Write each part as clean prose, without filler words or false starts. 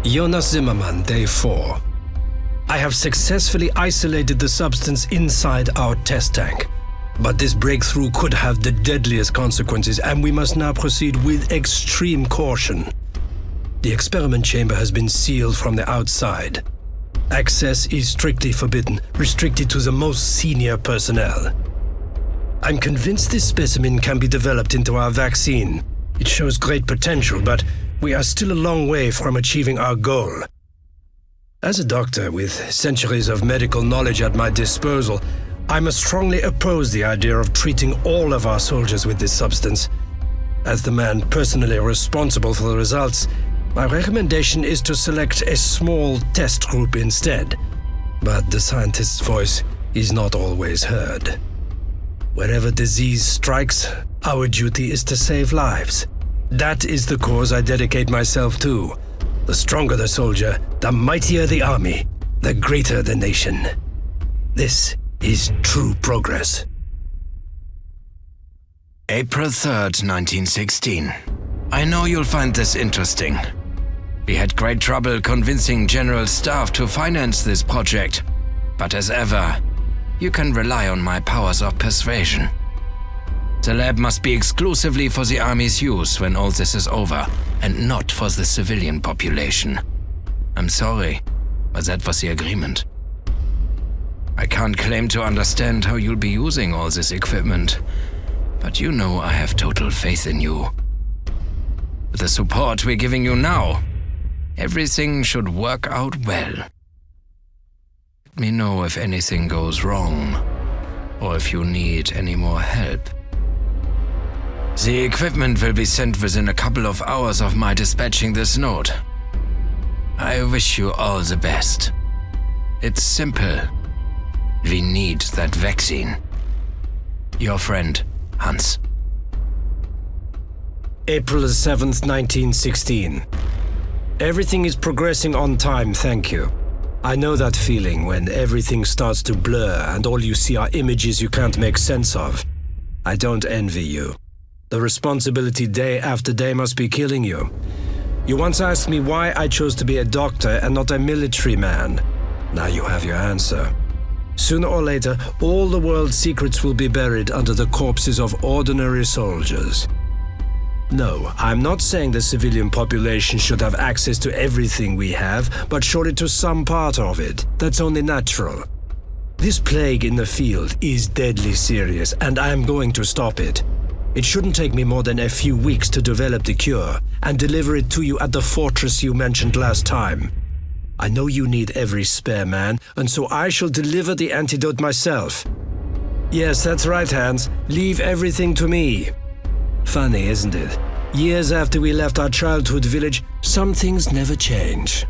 Jonas Zimmermann, Day 4. I have successfully isolated the substance inside our test tank. But this breakthrough could have the deadliest consequences, and we must now proceed with extreme caution. The experiment chamber has been sealed from the outside. Access is strictly forbidden, restricted to the most senior personnel. I'm convinced this specimen can be developed into our vaccine. It shows great potential, but we are still a long way from achieving our goal. As a doctor with centuries of medical knowledge at my disposal, I must strongly oppose the idea of treating all of our soldiers with this substance. As the man personally responsible for the results, my recommendation is to select a small test group instead. But the scientist's voice is not always heard. Wherever disease strikes, our duty is to save lives. That is the cause I dedicate myself to. The stronger the soldier, the mightier the army, the greater the nation. This is true progress. April 3rd, 1916. I know you'll find this interesting. We had great trouble convincing General Staff to finance this project, but as ever, you can rely on my powers of persuasion. The lab must be exclusively for the Army's use when all this is over, and not for the civilian population. I'm sorry, but that was the agreement. I can't claim to understand how you'll be using all this equipment, but you know I have total faith in you. With the support we're giving you now, everything should work out well. Let me know if anything goes wrong, or if you need any more help. The equipment will be sent within a couple of hours of my dispatching this note. I wish you all the best. It's simple. We need that vaccine. Your friend, Hans. April 7th, 1916. Everything is progressing on time, thank you. I know that feeling when everything starts to blur and all you see are images you can't make sense of. I don't envy you. The responsibility day after day must be killing you. You once asked me why I chose to be a doctor and not a military man. Now you have your answer. Sooner or later, all the world's secrets will be buried under the corpses of ordinary soldiers. No, I'm not saying the civilian population should have access to everything we have, but surely to some part of it. That's only natural. This plague in the field is deadly serious, and I am going to stop it. It shouldn't take me more than a few weeks to develop the cure and deliver it to you at the fortress you mentioned last time. I know you need every spare man, and so I shall deliver the antidote myself. Yes, that's right, Hans. Leave everything to me. Funny, isn't it? Years after we left our childhood village, some things never change.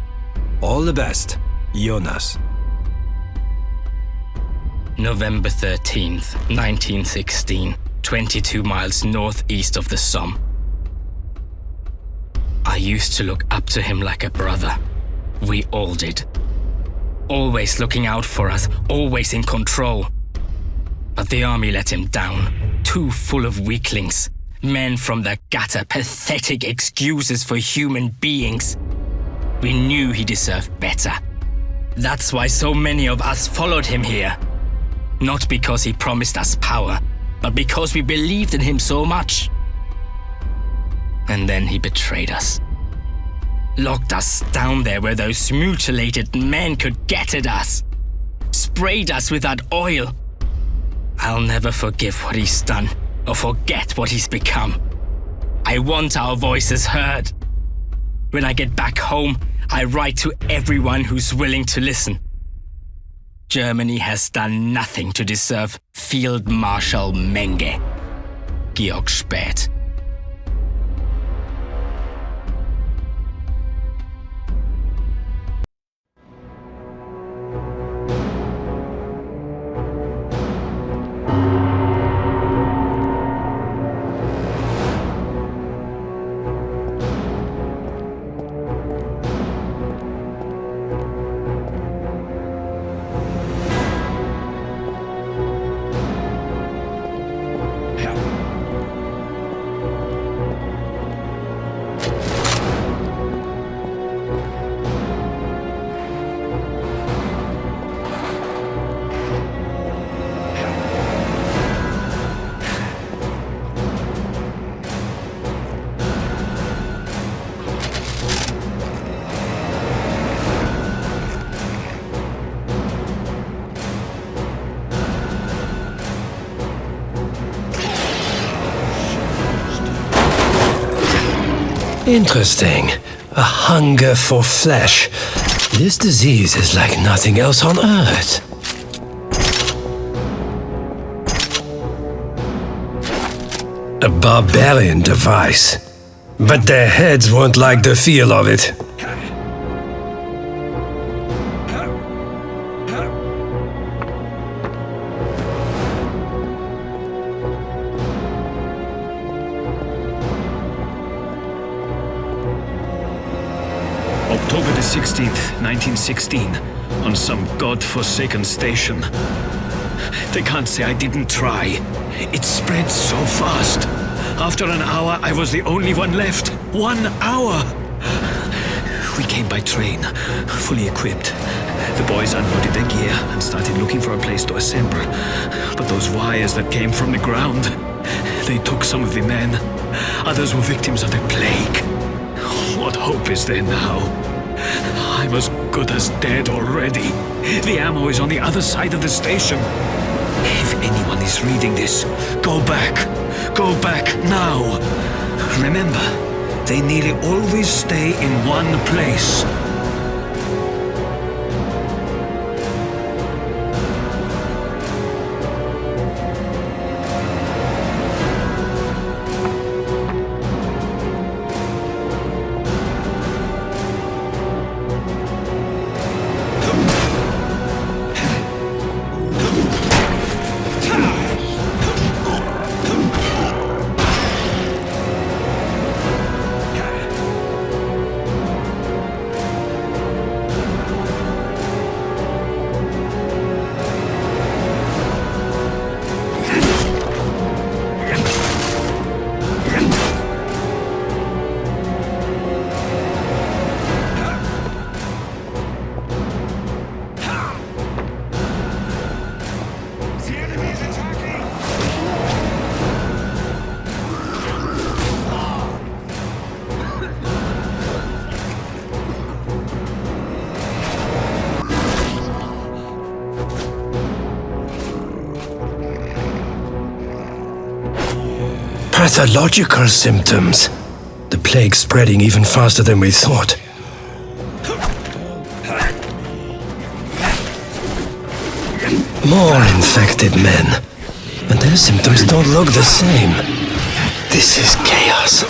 All the best, Jonas. November 13th, 1916, 22 miles northeast of the Somme. I used to look up to him like a brother. We all did. Always looking out for us, always in control. But the army let him down, too full of weaklings. Men from the gutter, pathetic excuses for human beings. We knew he deserved better. That's why so many of us followed him here. Not because he promised us power, but because we believed in him so much. And then he betrayed us. Locked us down there where those mutilated men could get at us. Sprayed us with that oil. I'll never forgive what he's done, or forget what he's become. I want our voices heard. When I get back home, I write to everyone who's willing to listen. Germany has done nothing to deserve Field Marshal Menge. Georg Späth. Interesting. A hunger for flesh. This disease is like nothing else on Earth. A barbarian device. But their heads won't like the feel of it. October the 16th, 1916, on some god-forsaken station. They can't say I didn't try. It spread so fast. After an hour, I was the only one left. 1 hour! We came by train, fully equipped. The boys unloaded their gear and started looking for a place to assemble. But those wires that came from the ground, they took some of the men. Others were victims of the plague. What hope is there now? I'm as good as dead already. The ammo is on the other side of the station. If anyone is reading this, go back. Go back now. Remember, they nearly always stay in one place. Pathological symptoms. The plague spreading even faster than we thought. More infected men. And their symptoms don't look the same. This is chaos.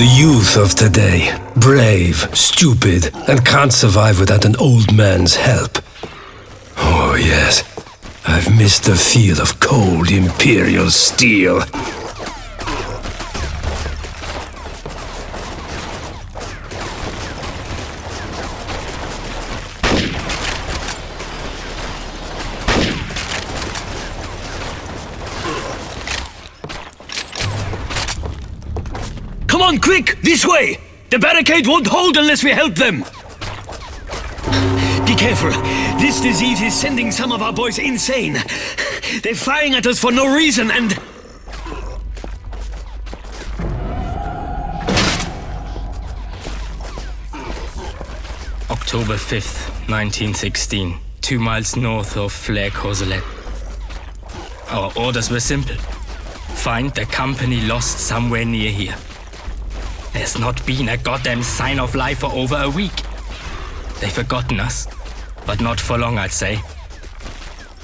The youth of today, brave, stupid, and can't survive without an old man's help. Oh yes, I've missed the feel of cold Imperial steel. Come on, quick! This way! The barricade won't hold unless we help them! Be careful. This disease is sending some of our boys insane. They're firing at us for no reason and... October 5th, 1916. 2 miles north of Flers-Courcelette. Our orders were simple. Find the company lost somewhere near here. There's not been a goddamn sign of life for over a week. They've forgotten us, but not for long, I'd say.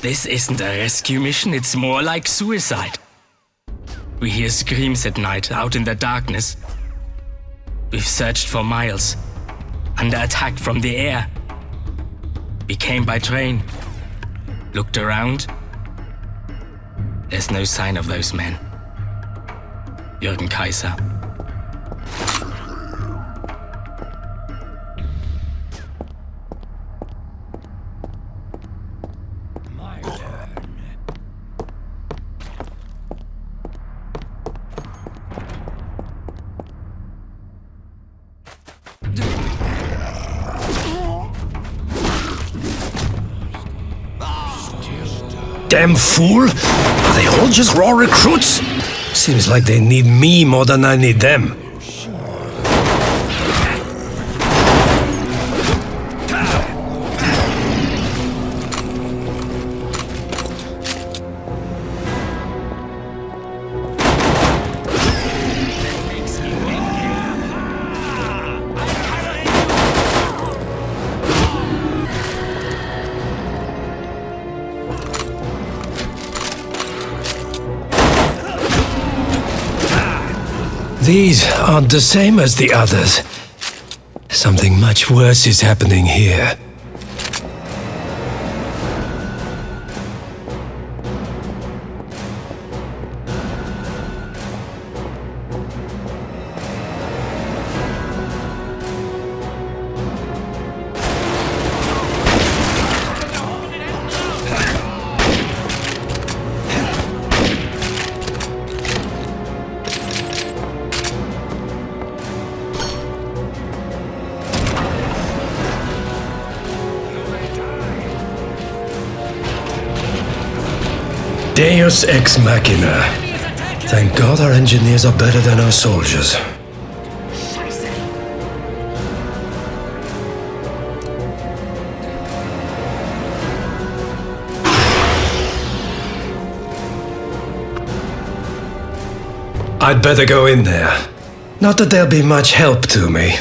This isn't a rescue mission, it's more like suicide. We hear screams at night, out in the darkness. We've searched for miles, under attack from the air. We came by train, looked around. There's no sign of those men. Jürgen Kaiser. Damn fool! Are they all just raw recruits? Seems like they need me more than I need them. These aren't the same as the others. Something much worse is happening here. Deus ex machina. Thank God our engineers are better than our soldiers. I'd better go in there. Not that there'll be much help to me.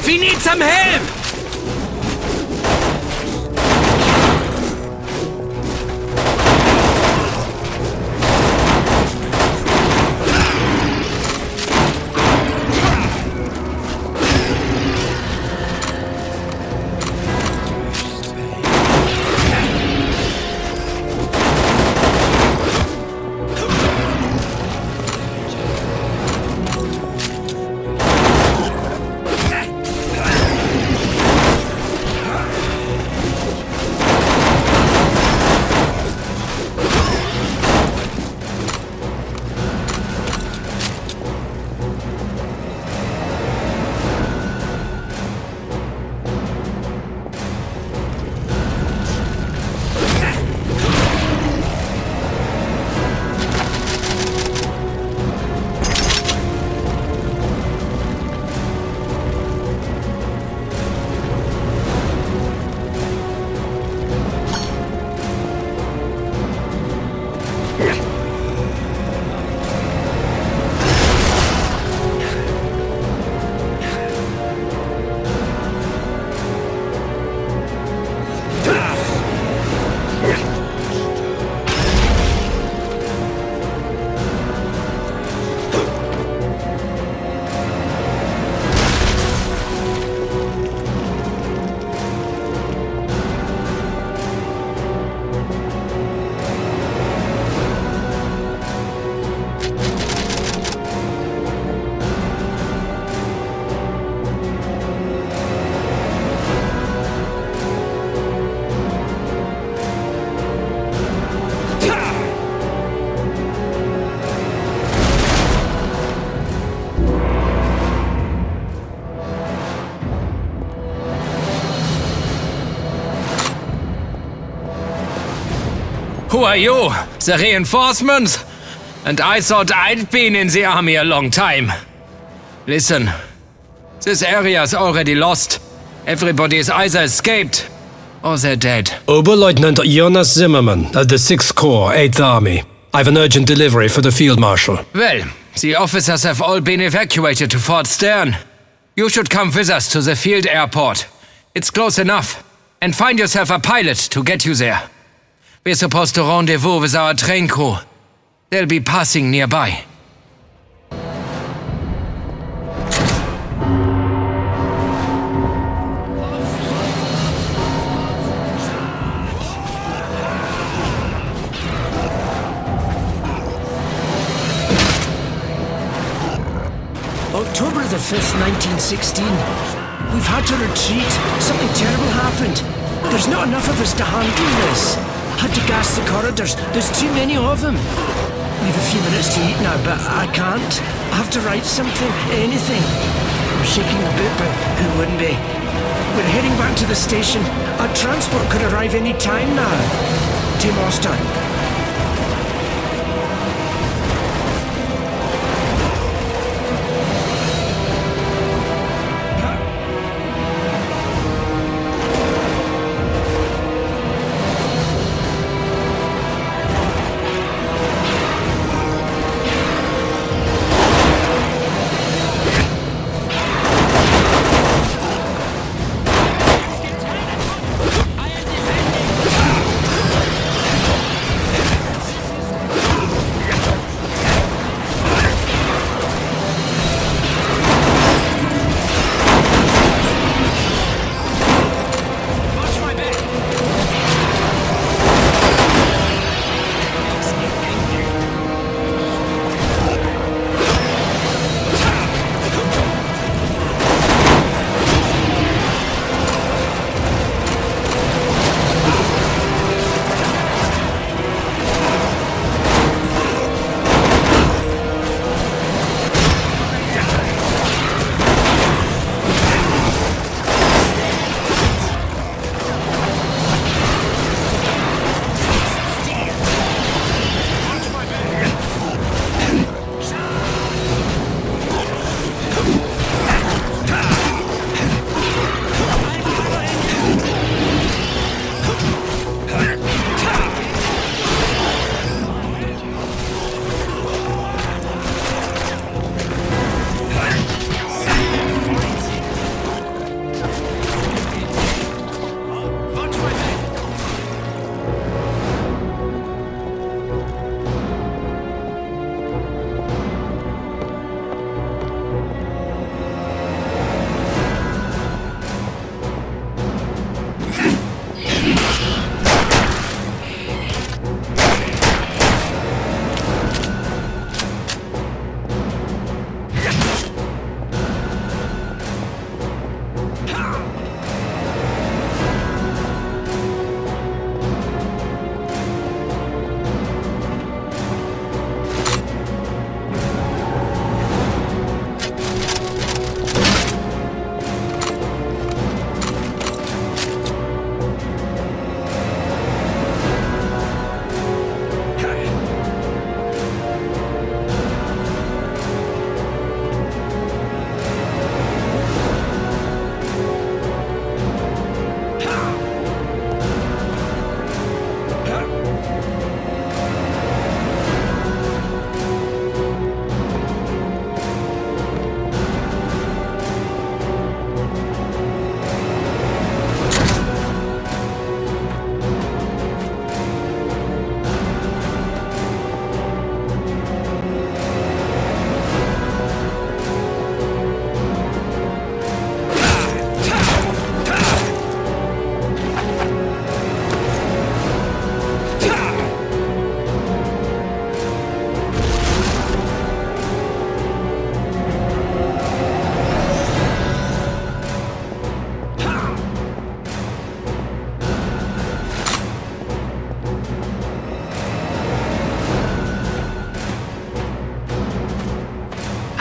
We need some help! Who are you? The reinforcements? And I thought I'd been in the army a long time. Listen, this area's already lost. Everybody's either escaped or they're dead. Oberleutnant Jonas Zimmermann at the 6th Corps, 8th Army. I've an urgent delivery for the Field Marshal. Well, the officers have all been evacuated to Fort Stern. You should come with us to the field airport. It's close enough. And find yourself a pilot to get you there. We're supposed to rendezvous with our train crew. They'll be passing nearby. October the 5th, 1916. We've had to retreat. Something terrible happened. There's not enough of us to handle this. Had to gas the corridors. There's too many of them. We've a few minutes to eat now, but I can't. I have to write something, anything. I'm shaking a bit, but who wouldn't be? We're heading back to the station. Our transport could arrive any time now. Tim Oster.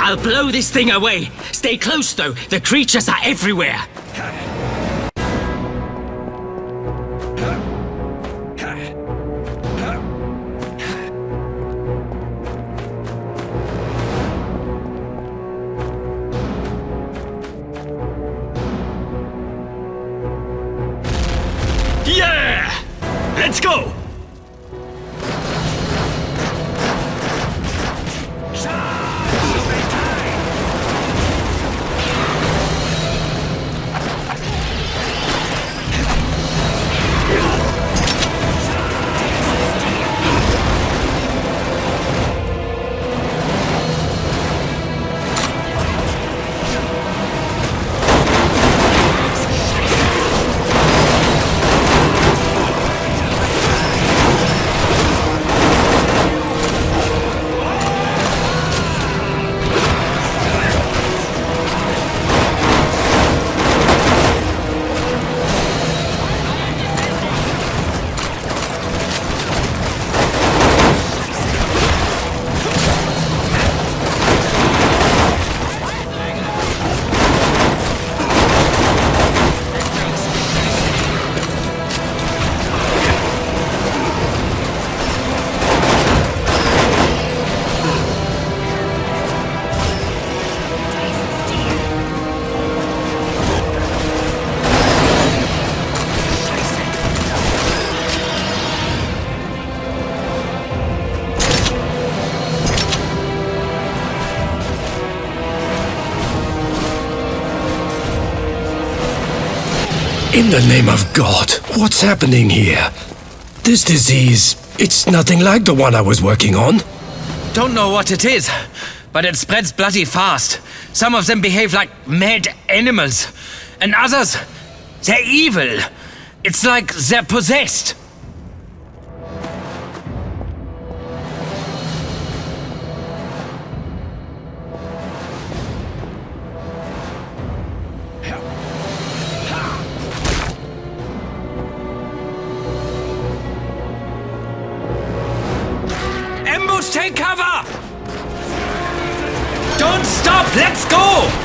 I'll blow this thing away. Stay close, though. The creatures are everywhere. Yeah! Let's go! In the name of God, what's happening here? This disease, it's nothing like the one I was working on. Don't know what it is, but it spreads bloody fast. Some of them behave like mad animals, and others, they're evil. It's like they're possessed. Ambush, take cover! Don't stop! Let's go!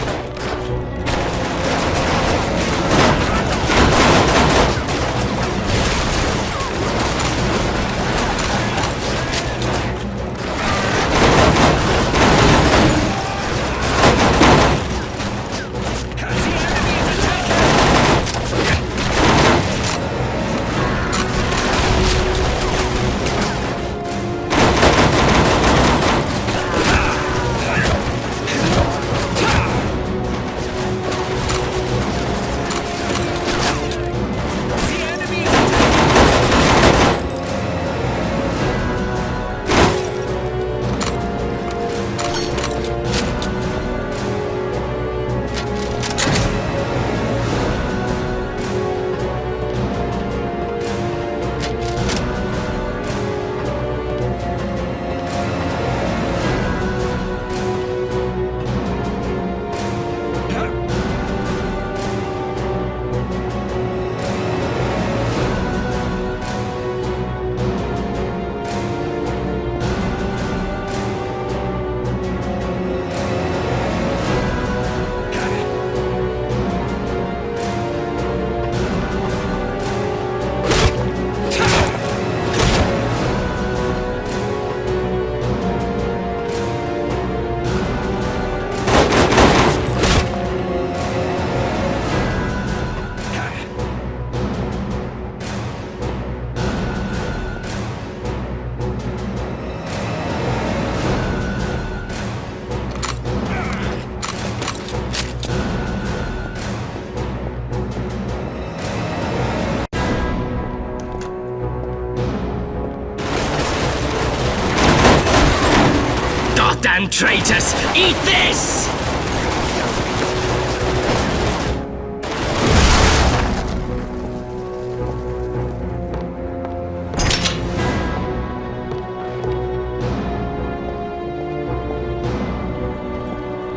Damn traitors! Eat this!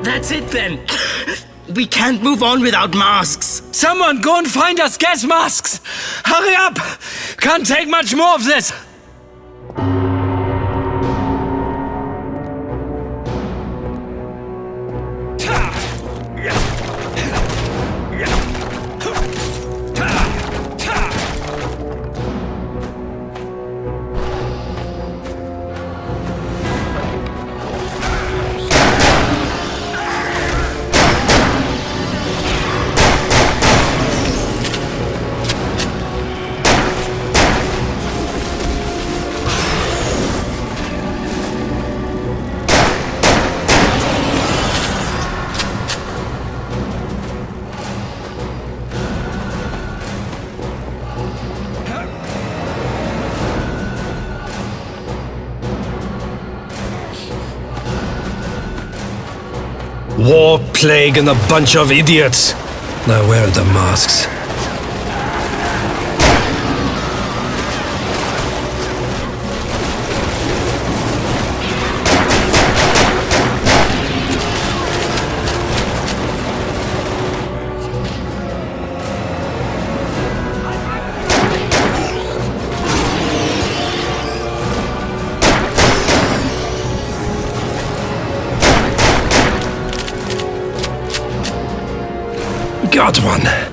That's it then. We can't move on without masks. Someone go and find us gas masks! Hurry up! Can't take much more of this! plague and a bunch of idiots. Now where are the masks? Got one.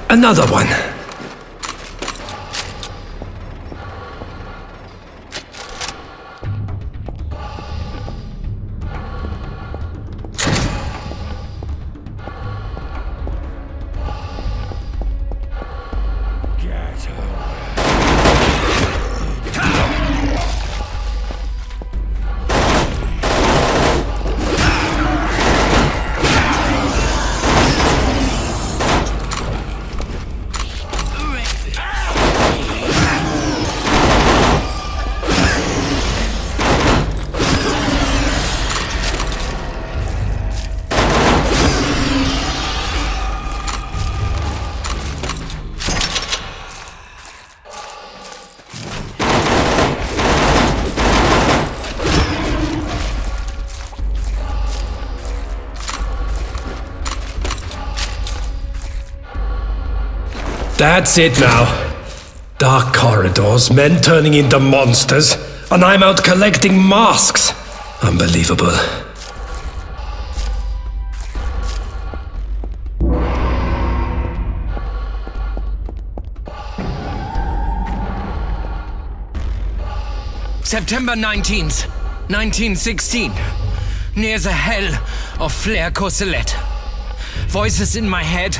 Another one. That's it now. Dark corridors, men turning into monsters, and I'm out collecting masks. Unbelievable. September 19th, 1916. Near the hell of Flair Courcelette. Voices in my head.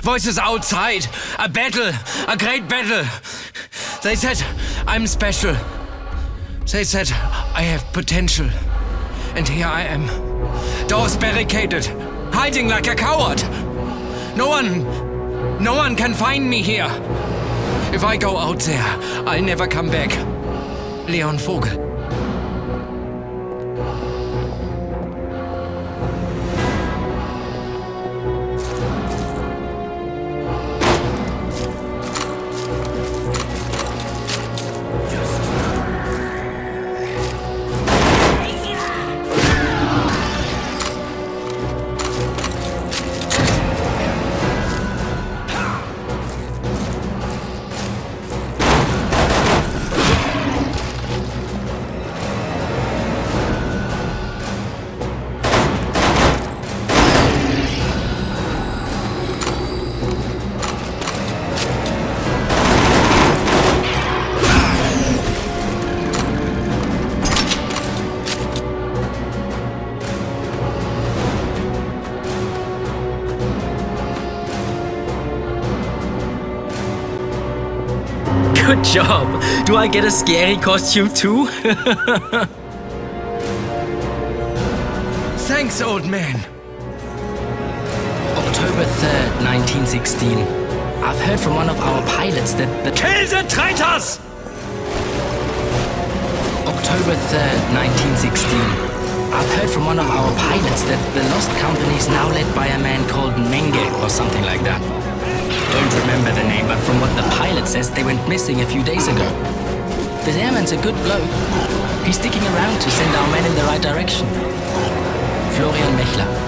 Voices outside. A battle. A great battle. They said I'm special. They said I have potential. And here I am. Doors barricaded. Hiding like a coward. No one can find me here. If I go out there, I'll never come back. Leon Vogel. job. Do I get a scary costume too? Thanks, old man. October 3rd, 1916. I've heard from one of our pilots that the... Kill the traitors! October 3rd, 1916. I've heard from one of our pilots that the Lost Company is now led by a man called Menge or something like that. Don't remember the name, but from what the pilot says, they went missing a few days ago. The airman's a good bloke. He's sticking around to send our men in the right direction. Florian Mechler.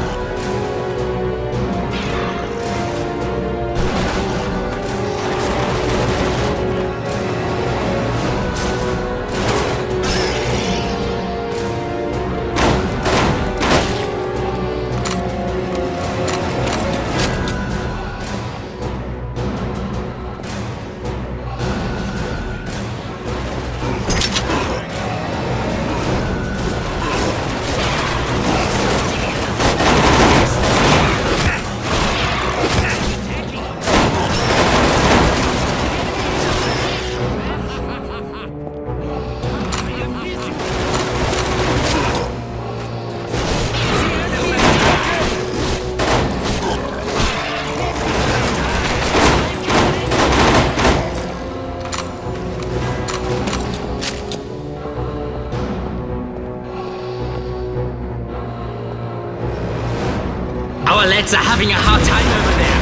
Our lads are having a hard time over there.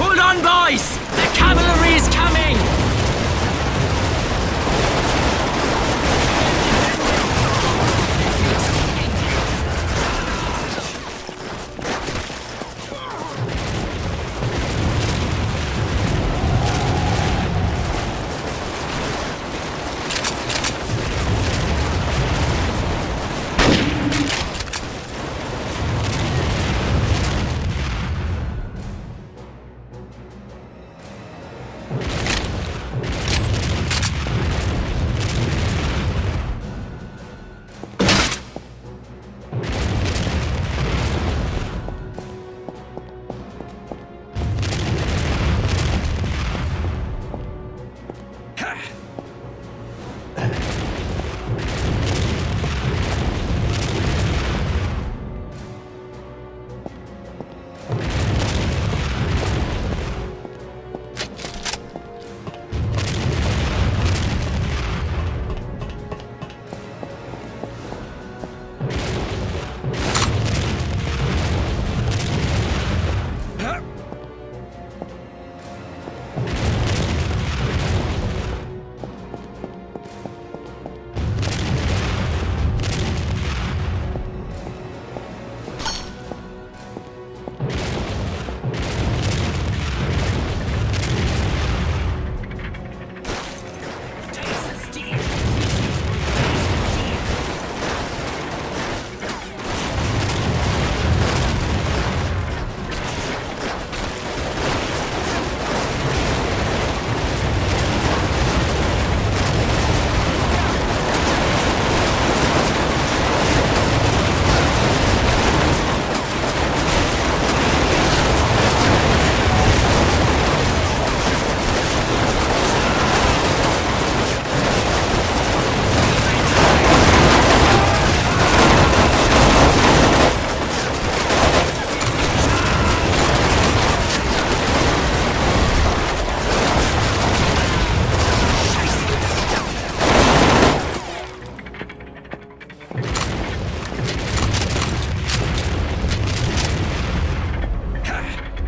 Hold on, boys! The cavalry is coming!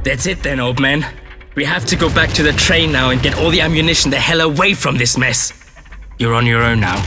That's it then, old man. We have to go back to the train now and get all the ammunition the hell away from this mess. You're on your own now.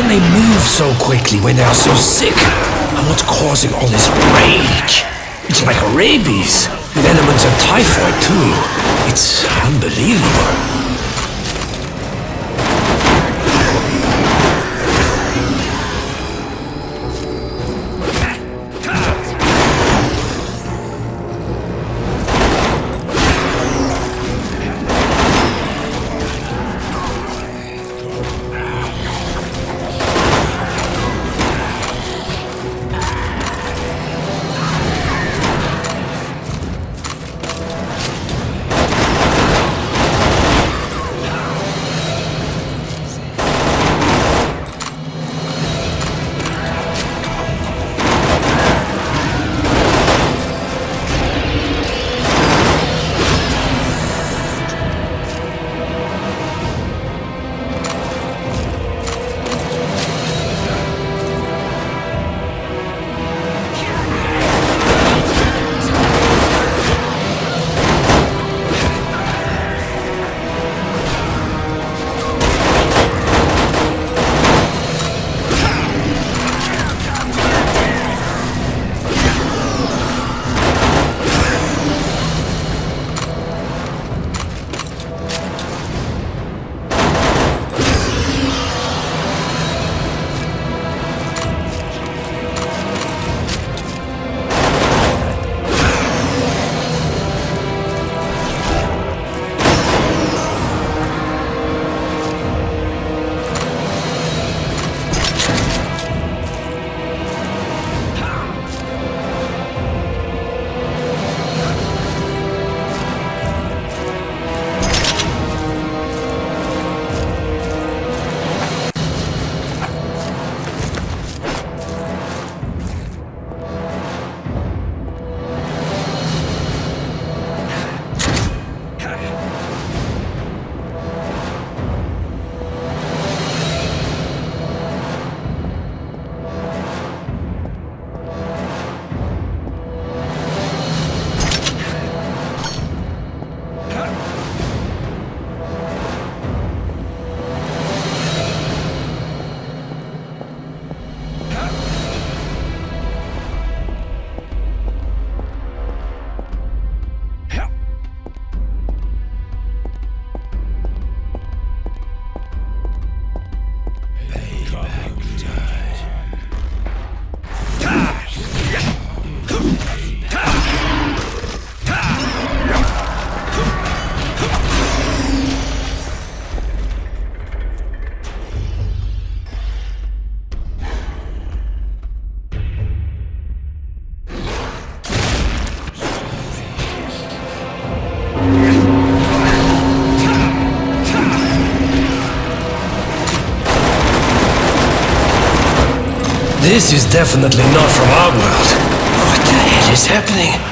can they move so quickly when they are so sick? And what's causing all this rage? It's like rabies, with elements of typhoid too. It's unbelievable. This is definitely not from our world. What the hell is happening?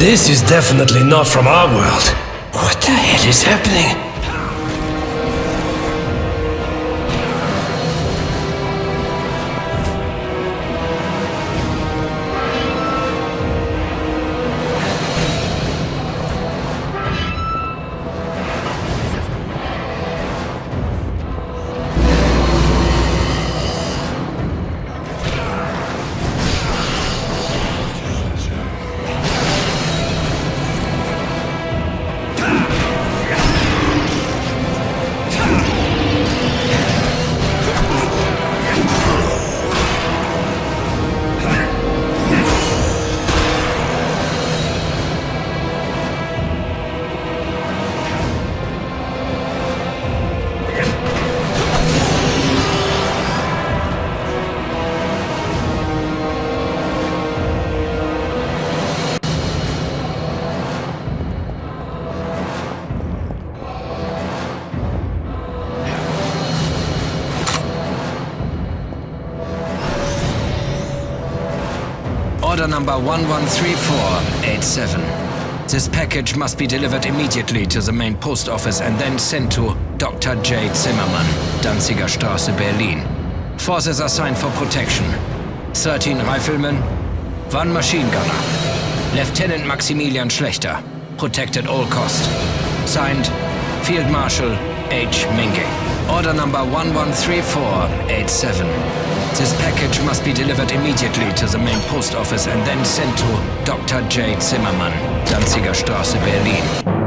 This is definitely not from our world. What the hell is happening? Order number 113487. This package must be delivered immediately to the main post office and then sent to Dr. J. Zimmermann, Danziger Straße, Berlin. Forces assigned for protection. 13 riflemen, 1 machine gunner. Lieutenant Maximilian Schlechter. Protect at all cost. Signed, Field Marshal H. Minge. Order number 113487. This package must be delivered immediately to the main post office and then sent to Dr. J. Zimmermann, Danziger Straße, Berlin.